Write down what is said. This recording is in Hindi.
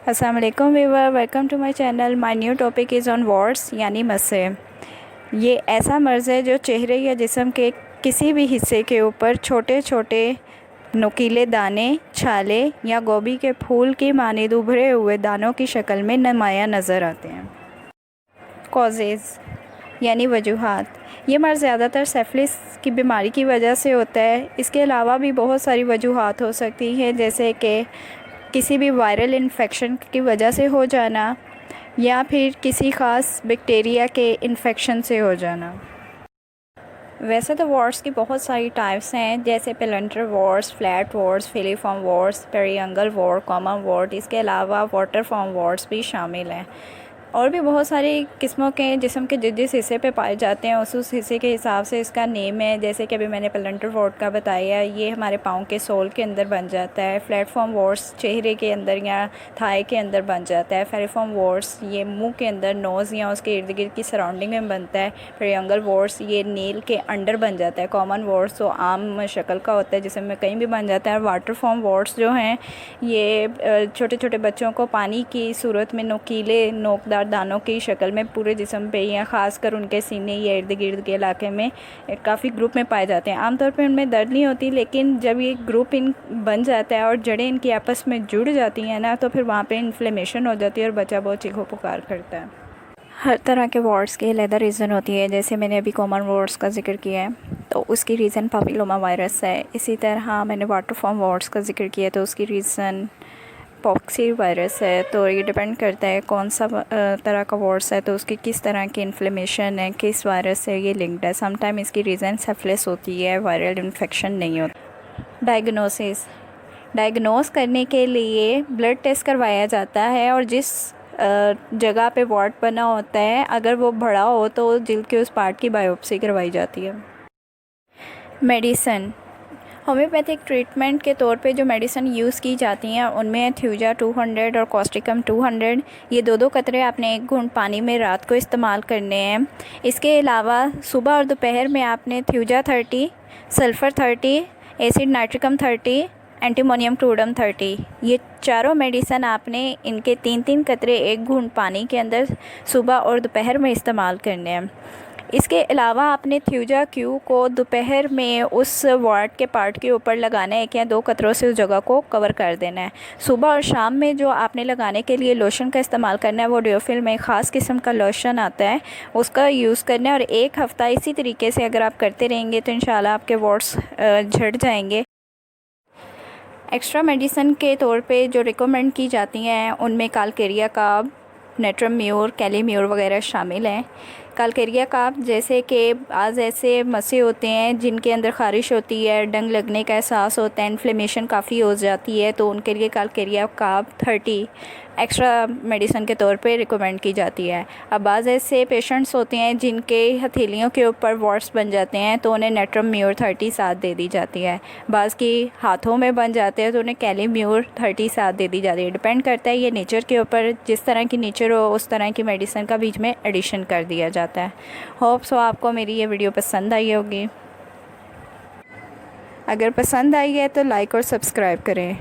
अस्सलाम वालेकुम viewer, welcome to my channel. My new topic is on warts यानी मस्से। ये ऐसा मर्ज़ है जो चेहरे या जिस्म के किसी भी हिस्से के ऊपर छोटे छोटे नुकीले दाने, छाले या गोभी के फूल की मानिंद उभरे हुए दानों की शक्ल में नुमायाँ नज़र आते हैं। कॉजेज़ यानी वजूहात। ये मर्ज़ ज़्यादातर सिफिलिस की बीमारी की वजह से होता है। इसके अलावा भी बहुत सारी वजूहात हो सकती हैं, जैसे कि किसी भी वायरल इन्फेक्शन की वजह से हो जाना या फिर किसी ख़ास बैक्टीरिया के इन्फेक्शन से हो जाना। वैसे तो वार्ट्स की बहुत सारी टाइप्स हैं, जैसे planter वार्ट्स, flat वार्ट्स, filiform वार्ट्स, पेरियंगल ward, common ward. इसके अलावा वाटरफॉर्म वार्ट्स भी शामिल हैं। और भी बहुत सारी किस्मों के जिस्म के जिस हिस्से पे पाए जाते हैं उस हिस्से के हिसाब से इसका नेम है। जैसे कि अभी मैंने प्लेंटर वार्ट का बताया, ये हमारे पाँव के सोल के अंदर बन जाता है। प्लेटफॉर्म वार्ट्स चेहरे के अंदर या थाई के अंदर बन जाता है। फेरिफॉर्म वार्ट्स ये मुंह के अंदर, नोज़ या उसके इर्द गिर्द की सराउंडिंग में बनता है। पेरियंगल वार्ट्स ये नील के अंडर बन जाता है। कॉमन वार्ट्स तो आम शक्ल का होता है, जिसम में कहीं भी बन जाता है। और वाटरफॉर्म वार्ट्स जो हैं ये छोटे छोटे बच्चों को पानी की सूरत में नुकीले नोकदार दानों की शक्ल में पूरे जिस्म पे या ख़ासकर उनके सीने या इर्द गिर्द के इलाके में काफ़ी ग्रुप में पाए जाते हैं। आमतौर पे उनमें दर्द नहीं होती, लेकिन जब ये ग्रुप इन बन जाता है और जड़ें इनकी आपस में जुड़ जाती हैं ना, तो फिर वहाँ पे इन्फ्लेमेशन हो जाती है और बच्चा बहुत चीखो पुकार करता है। हर तरह के वार्ड्स की अलग रीज़न होती है। जैसे मैंने अभी कॉमन वार्ड्स का जिक्र किया है तो उसकी रीज़न पापिलोमा वायरस है। इसी तरह मैंने वाटरफॉर्म वार्ड्स का जिक्र किया तो उसकी रीज़न पॉक्सी वायरस है। तो ये डिपेंड करता है कौन सा तरह का वायरस है तो उसकी किस तरह की इन्फ्लेमेशन है, किस वायरस से ये लिंक्ड है। समटाइम इसकी रीज़न सिफिलिस होती है, वायरल इन्फेक्शन नहीं होता। डायग्नोस करने के लिए ब्लड टेस्ट करवाया जाता है और जिस जगह पे वार्ड बना होता है अगर वो बड़ा हो तो जिल्द के उस पार्ट की बायोप्सी करवाई जाती है। मेडिसन। होम्योपैथिक ट्रीटमेंट के तौर पे जो मेडिसिन यूज़ की जाती हैं उनमें थ्यूजा 200 और कॉस्टिकम 200। ये दो कतरे आपने 1 घूंट पानी में रात को इस्तेमाल करने हैं। इसके अलावा सुबह और दोपहर में आपने थ्यूजा 30, सल्फ़र 30, एसिड नाइट्रिकम 30, एंटीमोनियम क्लोरम 30, ये चारों मेडिसिन आपने इनके 3-3 कतरे 1 घूंट पानी के अंदर सुबह और दोपहर में इस्तेमाल करने हैं। इसके अलावा आपने थ्यूजा क्यू को दोपहर में उस वार्ड के पार्ट के ऊपर लगाना है, 1 या 2 कतरों से उस जगह को कवर कर देना है। सुबह और शाम में जो आपने लगाने के लिए लोशन का इस्तेमाल करना है वो डियोफिल में ख़ास किस्म का लोशन आता है, उसका यूज़ करना है। और 1 हफ़्ता इसी तरीके से अगर आप करते रहेंगे तो इंशाल्लाह आपके वार्ड्स झड़ जाएंगे। एक्स्ट्रा मेडिसिन के तौर पे जो रिकमेंड की जाती हैं उनमें कालकेरिया काब, नेट्रम म्यूर, कैलीम्यूर वगैरह शामिल हैं। कालकेरिया काब जैसे कि आज ऐसे मसे होते हैं जिनके अंदर ख़ारिश होती है, डंग लगने का एहसास होता है, इन्फ्लेमेशन काफ़ी हो जाती है, तो उनके लिए कालकेरिया काब 30 एक्स्ट्रा मेडिसिन के तौर पे रिकमेंड की जाती है। अब बाज़ ऐसे पेशेंट्स होते हैं जिनके हथेलियों के ऊपर वार्ट्स बन जाते हैं तो उन्हें नेट्रम म्यूर 30 साथ दे दी जाती है। बाज़ की हाथों में बन जाते हैं तो उन्हें कैलीम्यूर 30 साथ दे दी जाती है। डिपेंड करता है ये नेचर के ऊपर, जिस तरह की नेचर हो उस तरह की मेडिसिन का बीच में एडिशन कर दिया जाता है। होप सो आपको मेरी ये वीडियो पसंद आई होगी। अगर पसंद आई है तो लाइक और सब्सक्राइब करें।